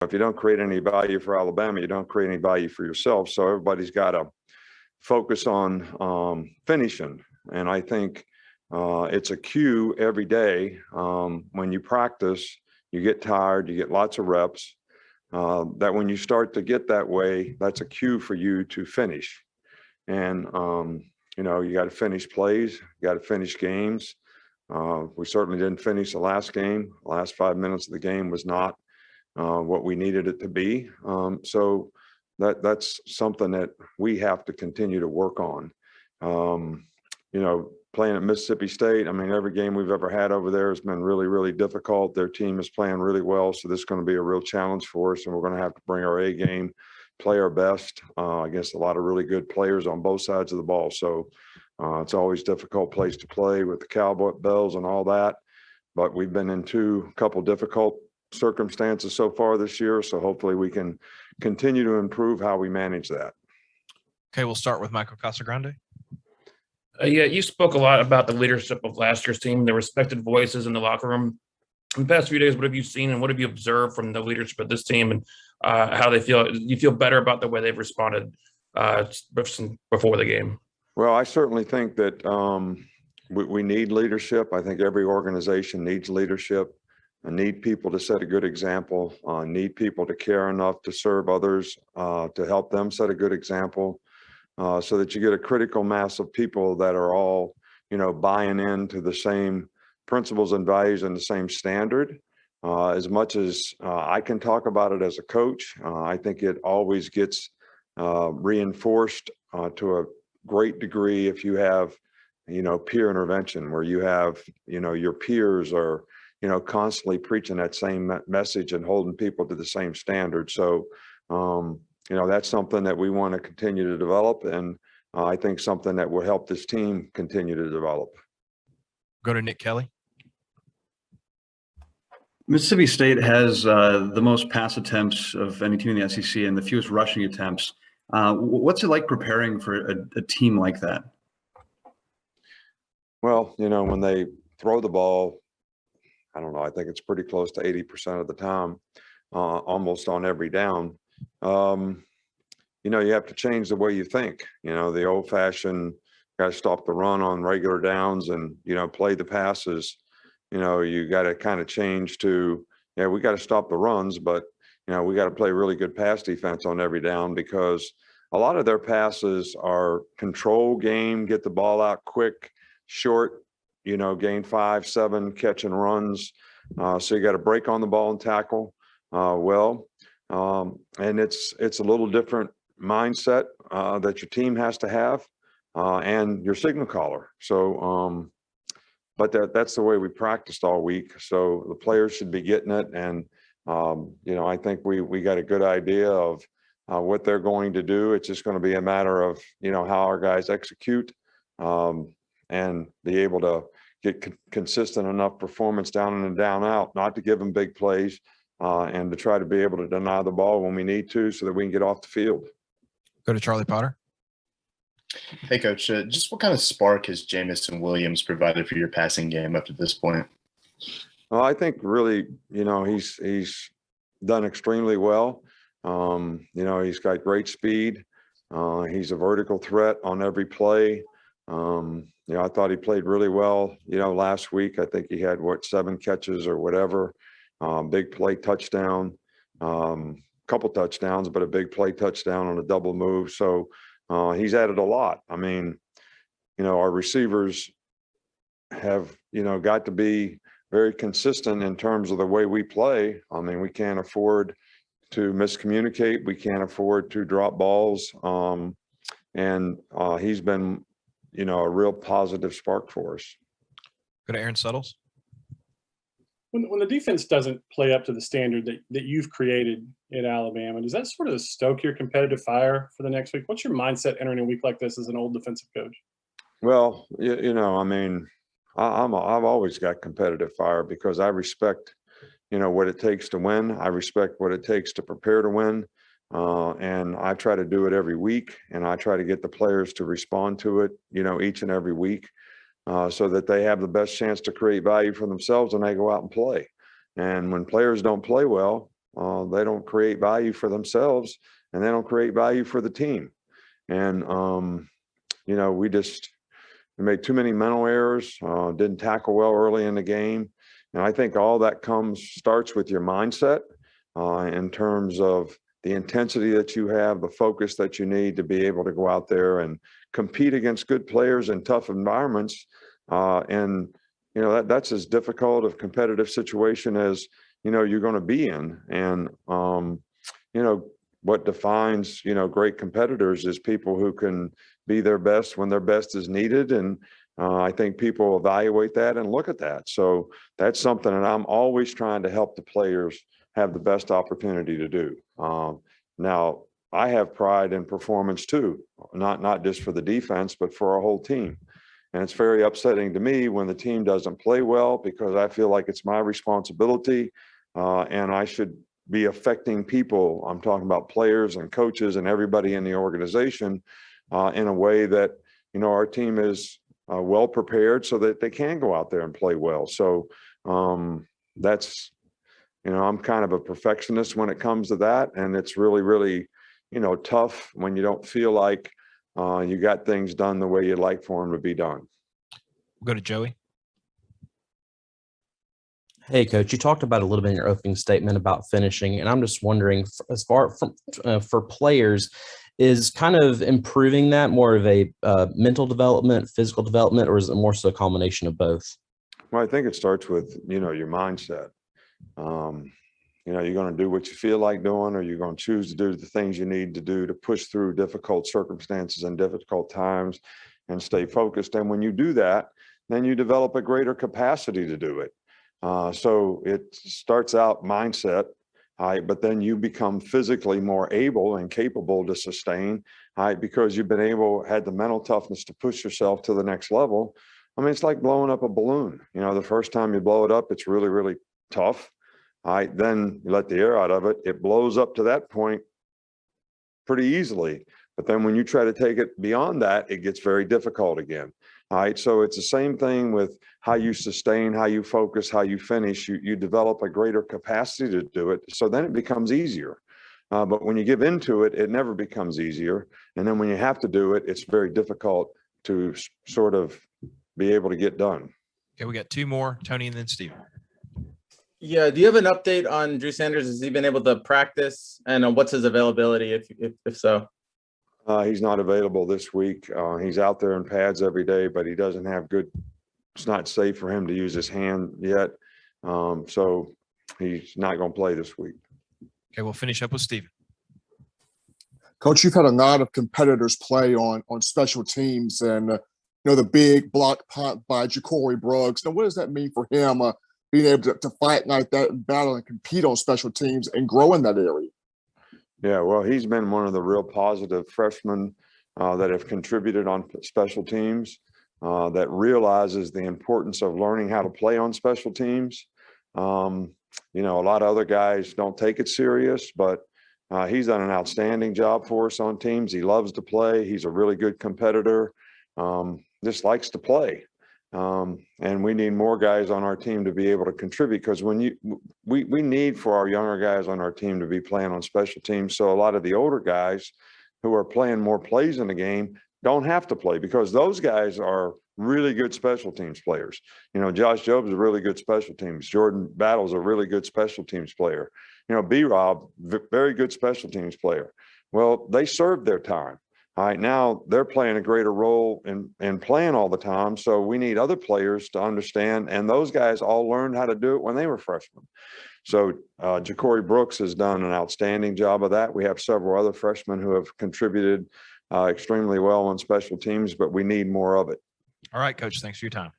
if you don't create any value for Alabama, you don't create any value for yourself. So everybody's got to focus on finishing. And I think it's a cue every day. When you practice, you get tired, you get lots of reps. That when you start to get that way, that's a cue for you to finish. And, you got to finish plays, you got to finish games. We certainly didn't finish the last game. The last 5 minutes of the game was not what we needed it to be. So that's something that we have to continue to work on. Playing at Mississippi State, I mean, every game we've ever had over there has been really, really difficult. Their team is playing really well, so this is going to be a real challenge for us, and we're going to have to bring our A game, play our best against a lot of really good players on both sides of the ball. So it's always a difficult place to play with the cowboy bells and all that, but we've been in a couple difficult circumstances so far this year, so hopefully we can continue to improve how we manage that. Okay, we'll start with Michael Casagrande. Yeah, you spoke a lot about the leadership of last year's team, the respected voices in the locker room. In the past few days, what have you seen and what have you observed from the leadership of this team and how they feel? Do you feel better about the way they've responded before the game? Well, I certainly think that we need leadership. I think every organization needs leadership. I need people to set a good example, need people to care enough to serve others, to help them set a good example. So that you get a critical mass of people that are all, buying into the same principles and values and the same standard. As much as I can talk about it as a coach, I think it always gets reinforced to a great degree if you have, peer intervention where you have, your peers are, constantly preaching that same message and holding people to the same standard. So, that's something that we want to continue to develop, and I think something that will help this team continue to develop. Go to Nick Kelly. Mississippi State has the most pass attempts of any team in the SEC and the fewest rushing attempts. What's it like preparing for a team like that? Well, when they throw the ball, I don't know, I think it's pretty close to 80% of the time, almost on every down. You have to change the way you think. The old-fashioned got to stop the run on regular downs and play the passes. You got to kind of change to, we got to stop the runs, but we got to play really good pass defense on every down, because a lot of their passes are control game, get the ball out quick, short, gain 5, 7 catch and runs. So you got to break on the ball and tackle well. And it's a little different mindset that your team has to have and your signal caller. So, but that's the way we practiced all week. So the players should be getting it. And, I think we got a good idea of what they're going to do. It's just going to be a matter of, how our guys execute and be able to get consistent enough performance down in and down out, not to give them big plays. And to try to be able to deny the ball when we need to so that we can get off the field. Go to Charlie Potter. Hey, Coach, just what kind of spark has Jamison Williams provided for your passing game up to this point? Well, I think really, he's done extremely well. He's got great speed. He's a vertical threat on every play. I thought he played really well, last week. I think he had 7 catches or whatever. Big play touchdown, couple touchdowns, but a big play touchdown on a double move. So he's added a lot. I mean, our receivers have, got to be very consistent in terms of the way we play. I mean, we can't afford to miscommunicate. We can't afford to drop balls. And he's been, a real positive spark for us. Go to Aaron Suttles. When the defense doesn't play up to the standard that you've created at Alabama, does that sort of stoke your competitive fire for the next week? What's your mindset entering a week like this as an old defensive coach? Well, I mean, I've always got competitive fire because I respect, what it takes to win. I respect what it takes to prepare to win. And I try to do it every week, and I try to get the players to respond to it, each and every week. So that they have the best chance to create value for themselves when they go out and play. And when players don't play well, they don't create value for themselves, and they don't create value for the team. And, you know, we made too many mental errors, didn't tackle well early in the game. And I think all that starts with your mindset in terms of the intensity that you have, the focus that you need to be able to go out there and compete against good players in tough environments. And, you know, that's as difficult of competitive situation as, you know, you're going to be in. And, you know, what defines, you know, great competitors is people who can be their best when their best is needed. And I think people evaluate that and look at that. So that's something that I'm always trying to help the players have the best opportunity to do. Now, I have pride in performance too, not just for the defense, but for our whole team. And it's very upsetting to me when the team doesn't play well, because I feel like it's my responsibility and I should be affecting people. I'm talking about players and coaches and everybody in the organization in a way that, you know, our team is well prepared so that they can go out there and play well. So that's, you know, I'm kind of a perfectionist when it comes to that. And it's really, really, you know, tough when you don't feel like you got things done the way you'd like for them to be done. We'll go to Joey. Hey, Coach, you talked about a little bit in your opening statement about finishing, and I'm just wondering, as far from for players, is kind of improving that more of a mental development, physical development, or is it more so a combination of both? Well, I think it starts with, you know, your mindset. You know, you're going to do what you feel like doing, or you're going to choose to do the things you need to do to push through difficult circumstances and difficult times and stay focused. And when you do that, then you develop a greater capacity to do it. So it starts out mindset, but then you become physically more able and capable to sustain, because you've been had the mental toughness to push yourself to the next level. I mean, it's like blowing up a balloon. You know, the first time you blow it up, it's really, really tough. Then you let the air out of it, it blows up to that point pretty easily. But then when you try to take it beyond that, it gets very difficult again. So it's the same thing with how you sustain, how you focus, how you finish. You develop a greater capacity to do it. So then it becomes easier. But when you give into it, it never becomes easier. And then when you have to do it, it's very difficult to sort of be able to get done. Okay, we got two more, Tony and then Steven. Yeah, do you have an update on Drew Sanders? Has he been able to practice, and what's his availability if so? He's not available this week. He's out there in pads every day, but he doesn't have it's not safe for him to use his hand yet. So he's not going to play this week. Okay, we'll finish up with Steven. Coach, you've had a lot of competitors play on special teams, and you know, the big block punt by Ja'Cory Brooks. Now, what does that mean for him being able to fight like that and battle and compete on special teams and grow in that area? Yeah, well, he's been one of the real positive freshmen that have contributed on special teams, that realizes the importance of learning how to play on special teams. You know, a lot of other guys don't take it serious, but he's done an outstanding job for us on teams. He loves to play. He's a really good competitor, just likes to play. And we need more guys on our team to be able to contribute, because when we need for our younger guys on our team to be playing on special teams. So a lot of the older guys who are playing more plays in the game don't have to play, because those guys are really good special teams players. You know, Josh Job's a really good special teams. Jordan Battle's a really good special teams player. You know, B-Rob, very good special teams player. Well, they served their time. All right, now they're playing a greater role in playing all the time. So we need other players to understand, and those guys all learned how to do it when they were freshmen. So Ja'Cory Brooks has done an outstanding job of that. We have several other freshmen who have contributed extremely well on special teams, but we need more of it. All right, Coach, thanks for your time.